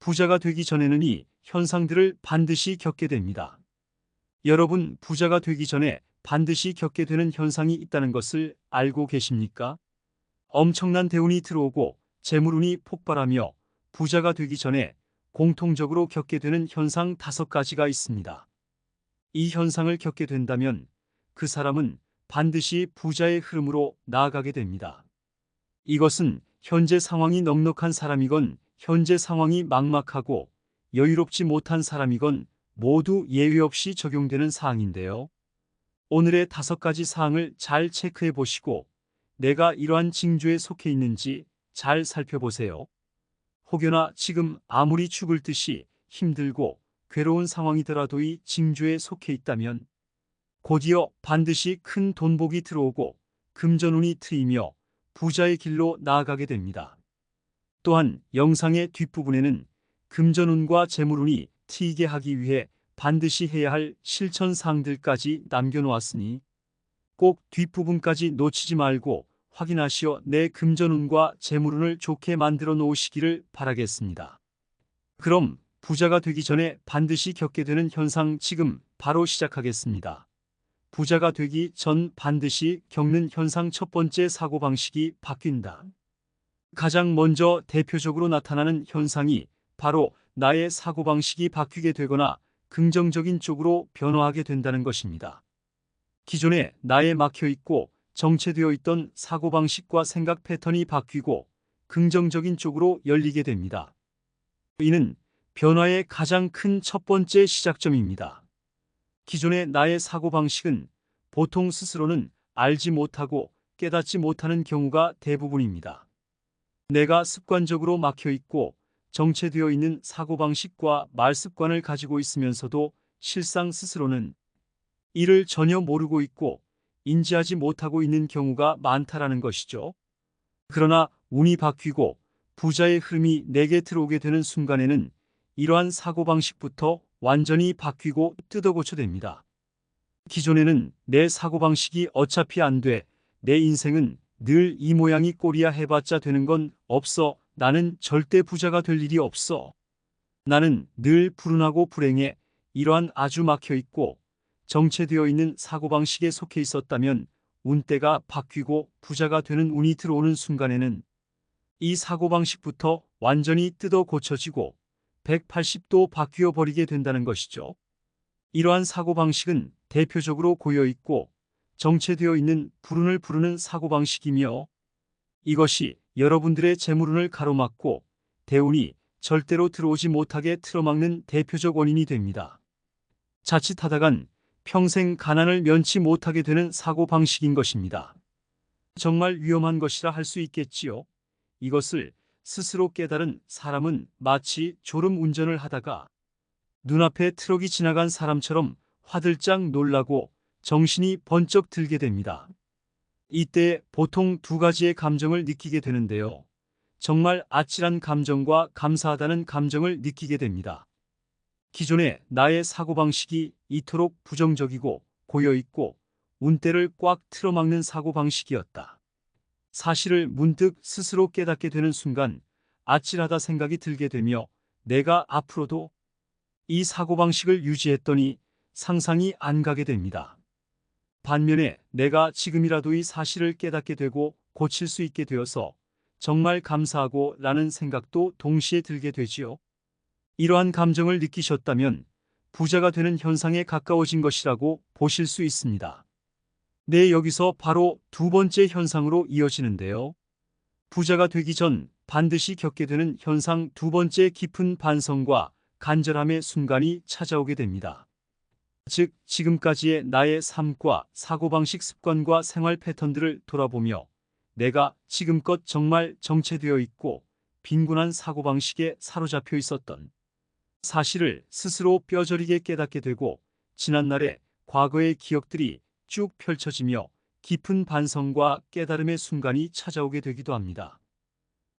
부자가 되기 전에는 이 현상들을 반드시 겪게 됩니다. 여러분, 부자가 되기 전에 반드시 겪게 되는 현상이 있다는 것을 알고 계십니까? 엄청난 대운이 들어오고 재물운이 폭발하며 부자가 되기 전에 공통적으로 겪게 되는 현상 5가지가 있습니다. 이 현상을 겪게 된다면 그 사람은 반드시 부자의 흐름으로 나아가게 됩니다. 이것은 현재 상황이 넉넉한 사람이건 현재 상황이 막막하고 여유롭지 못한 사람이건 모두 예외 없이 적용되는 사항인데요. 오늘의 5가지 사항을 잘 체크해 보시고 내가 이러한 징조에 속해 있는지 잘 살펴보세요. 혹여나 지금 아무리 죽을 듯이 힘들고 괴로운 상황이더라도 이 징조에 속해 있다면 곧이어 반드시 큰 돈복이 들어오고 금전운이 트이며 부자의 길로 나아가게 됩니다. 또한 영상의 뒷부분에는 금전운과 재물운이 트이게 하기 위해 반드시 해야 할 실천사항들까지 남겨놓았으니 꼭 뒷부분까지 놓치지 말고 확인하시어 내 금전운과 재물운을 좋게 만들어 놓으시기를 바라겠습니다. 그럼 부자가 되기 전에 반드시 겪게 되는 현상 지금 바로 시작하겠습니다. 부자가 되기 전 반드시 겪는 현상 첫 번째, 사고방식이 바뀐다. 가장 먼저 대표적으로 나타나는 현상이 바로 나의 사고방식이 바뀌게 되거나 긍정적인 쪽으로 변화하게 된다는 것입니다. 기존에 나에 막혀 있고 정체되어 있던 사고방식과 생각 패턴이 바뀌고 긍정적인 쪽으로 열리게 됩니다. 이는 변화의 가장 큰 첫 번째 시작점입니다. 기존의 나의 사고방식은 보통 스스로는 알지 못하고 깨닫지 못하는 경우가 대부분입니다. 내가 습관적으로 막혀 있고 정체되어 있는 사고방식과 말습관을 가지고 있으면서도 실상 스스로는 이를 전혀 모르고 있고 인지하지 못하고 있는 경우가 많다라는 것이죠. 그러나 운이 바뀌고 부자의 흐름이 내게 들어오게 되는 순간에는 이러한 사고방식부터 완전히 바뀌고 뜯어고쳐됩니다. 기존에는 내 사고방식이 어차피 안 돼, 내 인생은 늘 이 모양이 꼴이야 해봤자 되는 건 없어, 나는 절대 부자가 될 일이 없어, 나는 늘 불운하고 불행해, 이러한 아주 막혀있고 정체되어 있는 사고방식에 속해 있었다면 운대가 바뀌고 부자가 되는 운이 들어오는 순간에는 이 사고방식부터 완전히 뜯어 고쳐지고 180도 바뀌어 버리게 된다는 것이죠. 이러한 사고방식은 대표적으로 고여있고 정체되어 있는 불운을 부르는 사고방식이며 이것이 여러분들의 재물운을 가로막고 대운이 절대로 들어오지 못하게 틀어막는 대표적 원인이 됩니다. 자칫하다간 평생 가난을 면치 못하게 되는 사고방식인 것입니다. 정말 위험한 것이라 할 수 있겠지요. 이것을 스스로 깨달은 사람은 마치 졸음 운전을 하다가 눈앞에 트럭이 지나간 사람처럼 화들짝 놀라고 정신이 번쩍 들게 됩니다. 이때 보통 2가지의 감정을 느끼게 되는데요. 정말 아찔한 감정과 감사하다는 감정을 느끼게 됩니다. 기존의 나의 사고방식이 이토록 부정적이고 고여있고 운대를 꽉 틀어막는 사고방식이었다. 사실을 문득 스스로 깨닫게 되는 순간 아찔하다 생각이 들게 되며 내가 앞으로도 이 사고방식을 유지했더니 상상이 안 가게 됩니다. 반면에 내가 지금이라도 이 사실을 깨닫게 되고 고칠 수 있게 되어서 정말 감사하고 라는 생각도 동시에 들게 되지요. 이러한 감정을 느끼셨다면 부자가 되는 현상에 가까워진 것이라고 보실 수 있습니다. 네, 여기서 바로 2번째 현상으로 이어지는데요. 부자가 되기 전 반드시 겪게 되는 현상 2번째, 깊은 반성과 간절함의 순간이 찾아오게 됩니다. 즉, 지금까지의 나의 삶과 사고방식, 습관과 생활 패턴들을 돌아보며 내가 지금껏 정말 정체되어 있고 빈곤한 사고방식에 사로잡혀 있었던 사실을 스스로 뼈저리게 깨닫게 되고 지난날의 과거의 기억들이 쭉 펼쳐지며 깊은 반성과 깨달음의 순간이 찾아오게 되기도 합니다.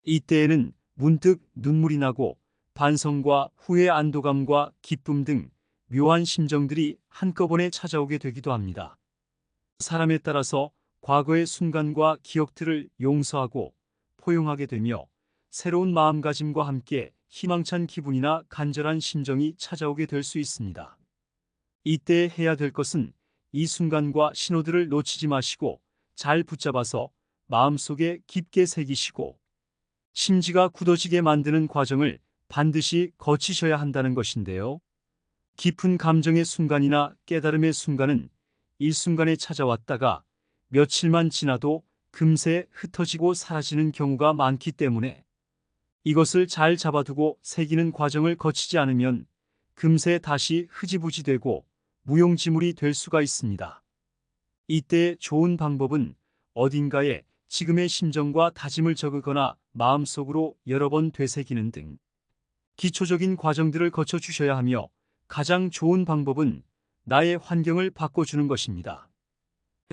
이때에는 문득 눈물이 나고 반성과 후회, 안도감과 기쁨 등 묘한 심정들이 한꺼번에 찾아오게 되기도 합니다. 사람에 따라서 과거의 순간과 기억들을 용서하고 포용하게 되며 새로운 마음가짐과 함께 희망찬 기분이나 간절한 심정이 찾아오게 될 수 있습니다. 이때 해야 될 것은 이 순간과 신호들을 놓치지 마시고 잘 붙잡아서 마음속에 깊게 새기시고 심지가 굳어지게 만드는 과정을 반드시 거치셔야 한다는 것인데요. 깊은 감정의 순간이나 깨달음의 순간은 일순간에 찾아왔다가 며칠만 지나도 금세 흩어지고 사라지는 경우가 많기 때문에 이것을 잘 잡아두고 새기는 과정을 거치지 않으면 금세 다시 흐지부지 되고 무용지물이 될 수가 있습니다. 이때 좋은 방법은 어딘가에 지금의 심정과 다짐을 적으거나 마음속으로 여러 번 되새기는 등 기초적인 과정들을 거쳐 주셔야 하며, 가장 좋은 방법은 나의 환경을 바꿔주는 것입니다.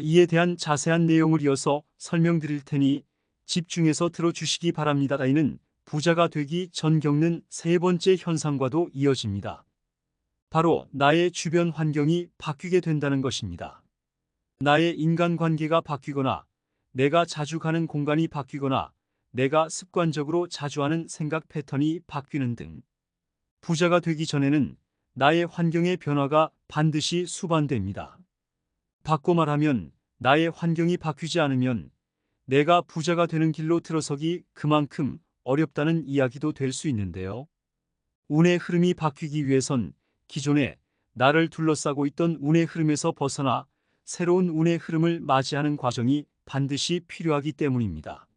이에 대한 자세한 내용을 이어서 설명드릴 테니 집중해서 들어주시기 바랍니다. 이는 부자가 되기 전 겪는 세 번째 현상과도 이어집니다. 바로 나의 주변 환경이 바뀌게 된다는 것입니다. 나의 인간관계가 바뀌거나 내가 자주 가는 공간이 바뀌거나 내가 습관적으로 자주 하는 생각 패턴이 바뀌는 등 부자가 되기 전에는 나의 환경의 변화가 반드시 수반됩니다. 바꿔 말하면 나의 환경이 바뀌지 않으면 내가 부자가 되는 길로 들어서기 그만큼 어렵다는 이야기도 될 수 있는데요. 운의 흐름이 바뀌기 위해선 기존에 나를 둘러싸고 있던 운의 흐름에서 벗어나 새로운 운의 흐름을 맞이하는 과정이 반드시 필요하기 때문입니다.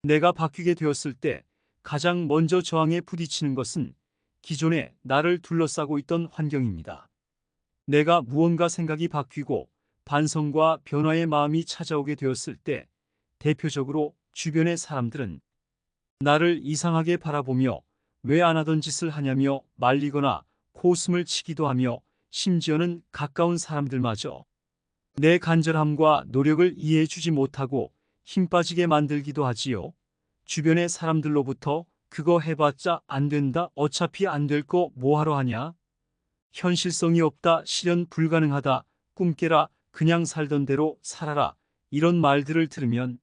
내가 바뀌게 되었을 때 가장 먼저 저항에 부딪히는 것은 기존에 나를 둘러싸고 있던 환경입니다. 내가 무언가 생각이 바뀌고 반성과 변화의 마음이 찾아오게 되었을 때 대표적으로 주변의 사람들은 나를 이상하게 바라보며 왜 안 하던 짓을 하냐며 말리거나 코웃음을 치기도 하며 심지어는 가까운 사람들마저 내 간절함과 노력을 이해해주지 못하고 힘 빠지게 만들기도 하지요. 주변의 사람들로부터 그거 해봤자 안 된다, 어차피 안 될 거 뭐하러 하냐, 현실성이 없다, 실현 불가능하다, 꿈 깨라, 그냥 살던 대로 살아라, 이런 말들을 들으면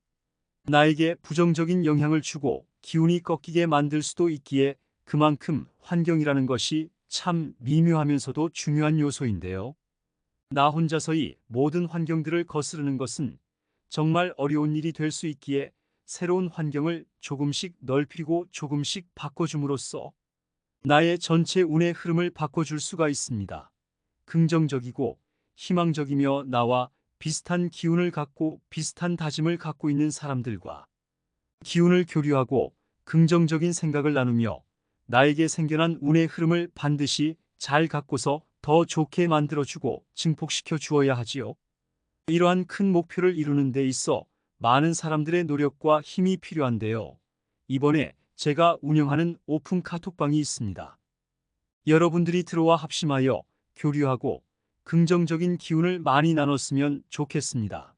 나에게 부정적인 영향을 주고 기운이 꺾이게 만들 수도 있기에 그만큼 환경이라는 것이 참 미묘하면서도 중요한 요소인데요. 나 혼자서이 모든 환경들을 거스르는 것은 정말 어려운 일이 될 수 있기에 새로운 환경을 조금씩 넓히고 조금씩 바꿔줌으로써 나의 전체 운의 흐름을 바꿔줄 수가 있습니다. 긍정적이고 희망적이며 나와 비슷한 기운을 갖고 비슷한 다짐을 갖고 있는 사람들과 기운을 교류하고 긍정적인 생각을 나누며 나에게 생겨난 운의 흐름을 반드시 잘 갖고서 더 좋게 만들어주고 증폭시켜 주어야 하지요. 이러한 큰 목표를 이루는 데 있어 많은 사람들의 노력과 힘이 필요한데요. 이번에 제가 운영하는 오픈 카톡방이 있습니다. 여러분들이 들어와 합심하여 교류하고 긍정적인 기운을 많이 나눴으면 좋겠습니다.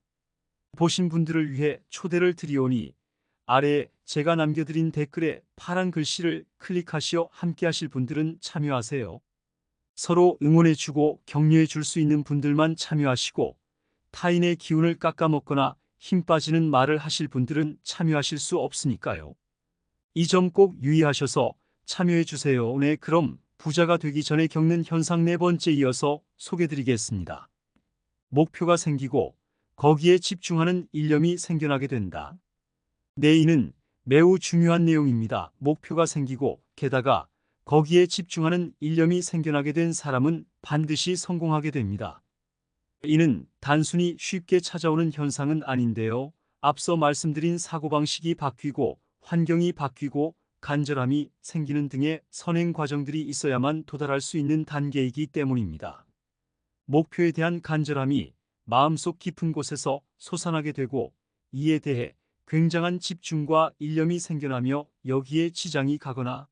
보신 분들을 위해 초대를 드리오니 아래에 제가 남겨드린 댓글에 파란 글씨를 클릭하시어 함께하실 분들은 참여하세요. 서로 응원해주고 격려해줄 수 있는 분들만 참여하시고 타인의 기운을 깎아먹거나 힘 빠지는 말을 하실 분들은 참여하실 수 없으니까요. 이 점 꼭 유의하셔서 참여해주세요. 네, 그럼 부자가 되기 전에 겪는 현상 네 번째 이어서 소개드리겠습니다. 목표가 생기고 거기에 집중하는 일념이 생겨나게 된다. 네, 이는 매우 중요한 내용입니다. 목표가 생기고 게다가 거기에 집중하는 일념이 생겨나게 된 사람은 반드시 성공하게 됩니다. 이는 단순히 쉽게 찾아오는 현상은 아닌데요. 앞서 말씀드린 사고방식이 바뀌고 환경이 바뀌고 간절함이 생기는 등의 선행 과정들이 있어야만 도달할 수 있는 단계이기 때문입니다. 목표에 대한 간절함이 마음속 깊은 곳에서 솟아나게 되고 이에 대해 굉장한 집중과 일념이 생겨나며 여기에 지장이 가거나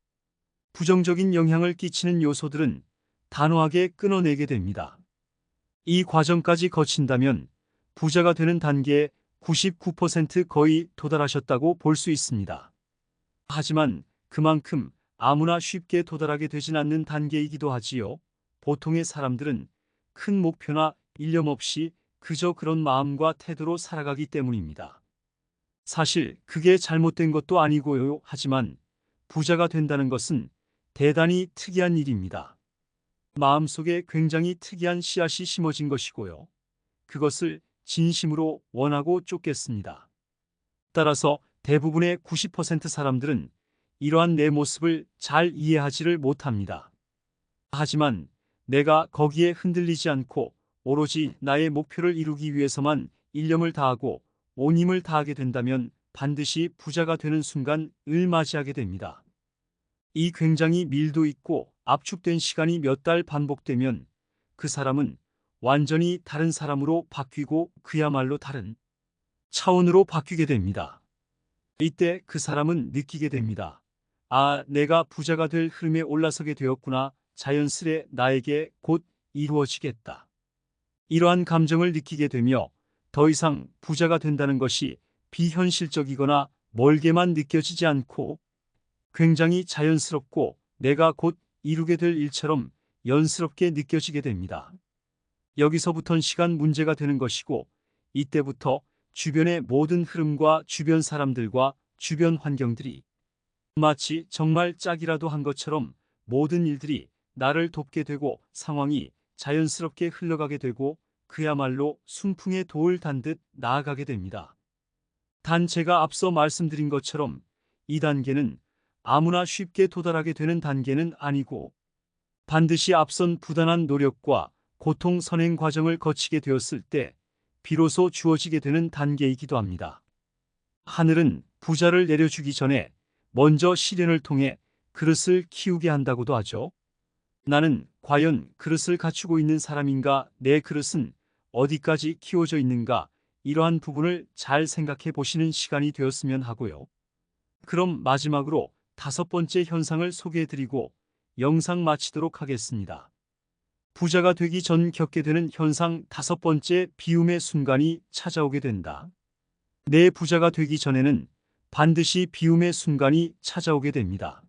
부정적인 영향을 끼치는 요소들은 단호하게 끊어내게 됩니다. 이 과정까지 거친다면 부자가 되는 단계에 99% 거의 도달하셨다고 볼 수 있습니다. 하지만 그만큼 아무나 쉽게 도달하게 되진 않는 단계이기도 하지요. 보통의 사람들은 큰 목표나 일념 없이 그저 그런 마음과 태도로 살아가기 때문입니다. 사실 그게 잘못된 것도 아니고요. 하지만 부자가 된다는 것은 대단히 특이한 일입니다. 마음속에 굉장히 특이한 씨앗이 심어진 것이고요. 그것을 진심으로 원하고 쫓겠습니다. 따라서 대부분의 90% 사람들은 이러한 내 모습을 잘 이해하지를 못합니다. 하지만 내가 거기에 흔들리지 않고 오로지 나의 목표를 이루기 위해서만 일념을 다하고 온 힘을 다하게 된다면 반드시 부자가 되는 순간을 맞이하게 됩니다. 이 굉장히 밀도 있고 압축된 시간이 몇 달 반복되면 그 사람은 완전히 다른 사람으로 바뀌고 그야말로 다른 차원으로 바뀌게 됩니다. 이때 그 사람은 느끼게 됩니다. 아, 내가 부자가 될 흐름에 올라서게 되었구나. 자연스레 나에게 곧 이루어지겠다. 이러한 감정을 느끼게 되며 더 이상 부자가 된다는 것이 비현실적이거나 멀게만 느껴지지 않고 굉장히 자연스럽고 내가 곧 이루게 될 일처럼 연스럽게 느껴지게 됩니다. 여기서부터는 시간 문제가 되는 것이고 이때부터 주변의 모든 흐름과 주변 사람들과 주변 환경들이 마치 정말 짝이라도 한 것처럼 모든 일들이 나를 돕게 되고 상황이 자연스럽게 흘러가게 되고 그야말로 순풍에 돌 단 듯 나아가게 됩니다. 단 제가 앞서 말씀드린 것처럼 이 단계는 아무나 쉽게 도달하게 되는 단계는 아니고 반드시 앞선 부단한 노력과 고통 선행 과정을 거치게 되었을 때 비로소 주어지게 되는 단계이기도 합니다. 하늘은 부자를 내려주기 전에 먼저 시련을 통해 그릇을 키우게 한다고도 하죠. 나는 과연 그릇을 갖추고 있는 사람인가? 내 그릇은 어디까지 키워져 있는가? 이러한 부분을 잘 생각해 보시는 시간이 되었으면 하고요. 그럼 마지막으로 5번째 현상을 소개해 드리고 영상 마치도록 하겠습니다. 부자가 되기 전 겪게 되는 현상 5번째, 비움의 순간이 찾아오게 된다. 내 부자가 되기 전에는 반드시 비움의 순간이 찾아오게 됩니다.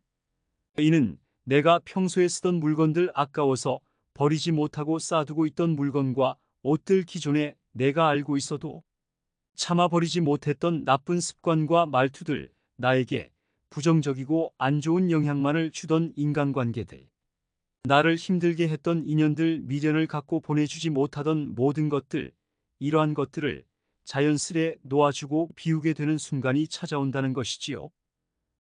이는 내가 평소에 쓰던 물건들, 아까워서 버리지 못하고 쌓아두고 있던 물건과 옷들, 기존에 내가 알고 있어도 참아 버리지 못했던 나쁜 습관과 말투들, 나에게 부정적이고 안 좋은 영향만을 주던 인간관계들, 나를 힘들게 했던 인연들, 미련을 갖고 보내주지 못하던 모든 것들, 이러한 것들을 자연스레 놓아주고 비우게 되는 순간이 찾아온다는 것이지요.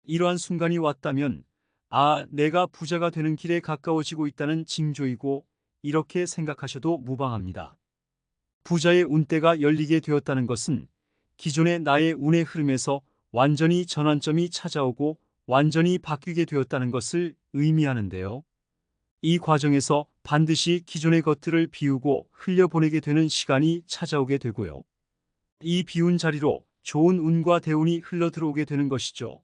이러한 순간이 왔다면 아, 내가 부자가 되는 길에 가까워지고 있다는 징조이고 이렇게 생각하셔도 무방합니다. 부자의 운대가 열리게 되었다는 것은 기존의 나의 운의 흐름에서 완전히 전환점이 찾아오고 완전히 바뀌게 되었다는 것을 의미하는데요. 이 과정에서 반드시 기존의 것들을 비우고 흘려보내게 되는 시간이 찾아오게 되고요. 이 비운 자리로 좋은 운과 대운이 흘러들어오게 되는 것이죠.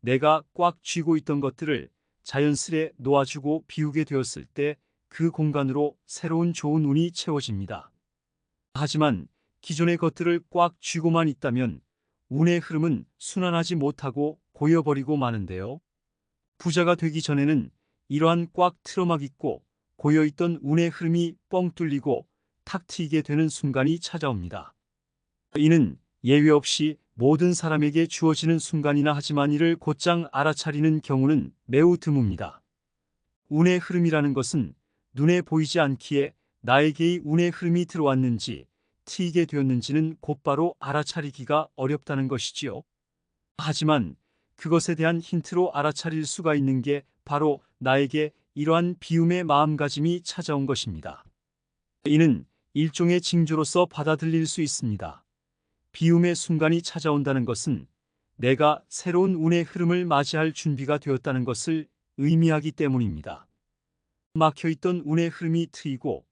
내가 꽉 쥐고 있던 것들을 자연스레 놓아주고 비우게 되었을 때 그 공간으로 새로운 좋은 운이 채워집니다. 하지만 기존의 것들을 꽉 쥐고만 있다면 운의 흐름은 순환하지 못하고 고여버리고 마는데요. 부자가 되기 전에는 이러한 꽉 틀어막 있고 고여있던 운의 흐름이 뻥 뚫리고 탁 트이게 되는 순간이 찾아옵니다. 이는 예외 없이 모든 사람에게 주어지는 순간이나 하지만 이를 곧장 알아차리는 경우는 매우 드뭅니다. 운의 흐름이라는 것은 눈에 보이지 않기에 나에게 이 운의 흐름이 들어왔는지 트이게 되었는지는 곧바로 알아차리기가 어렵다는 것이지요. 하지만 그것에 대한 힌트로 알아차릴 수가 있는 게 바로 나에게 이러한 비움의 마음가짐이 찾아온 것입니다. 이는 일종의 징조로서 받아들일 수 있습니다. 비움의 순간이 찾아온다는 것은 내가 새로운 운의 흐름을 맞이할 준비가 되었다는 것을 의미하기 때문입니다. 막혀있던 운의 흐름이 트이고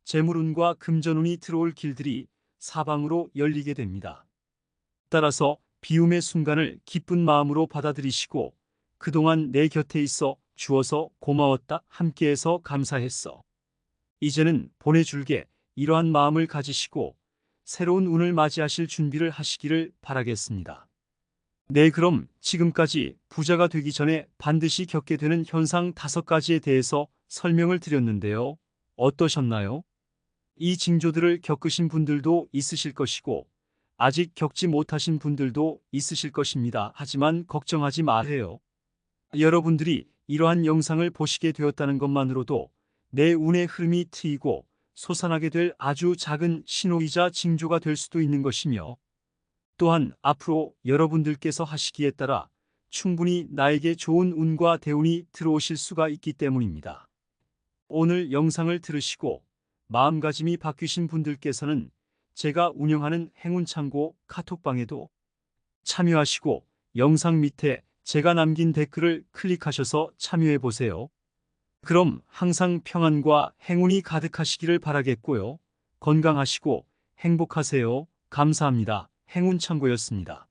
재물운과 금전운이 들어올 길들이 사방으로 열리게 됩니다. 따라서 비움의 순간을 기쁜 마음으로 받아들이시고 그동안 내 곁에 있어 주어서 고마웠다, 함께해서 감사했어, 이제는 보내줄게, 이러한 마음을 가지시고 새로운 운을 맞이하실 준비를 하시기를 바라겠습니다. 네, 그럼 지금까지 부자가 되기 전에 반드시 겪게 되는 현상 5가지에 대해서 설명을 드렸는데요. 어떠셨나요? 이 징조들을 겪으신 분들도 있으실 것이고 아직 겪지 못하신 분들도 있으실 것입니다. 하지만 걱정하지 마세요. 여러분들이 이러한 영상을 보시게 되었다는 것만으로도 내 운의 흐름이 트이고 솟아나게 될 아주 작은 신호이자 징조가 될 수도 있는 것이며, 또한 앞으로 여러분들께서 하시기에 따라 충분히 나에게 좋은 운과 대운이 들어오실 수가 있기 때문입니다. 오늘 영상을 들으시고 마음가짐이 바뀌신 분들께서는 제가 운영하는 행운창고 카톡방에도 참여하시고 영상 밑에 제가 남긴 댓글을 클릭하셔서 참여해 보세요. 그럼 항상 평안과 행운이 가득하시기를 바라겠고요. 건강하시고 행복하세요. 감사합니다. 행운창고였습니다.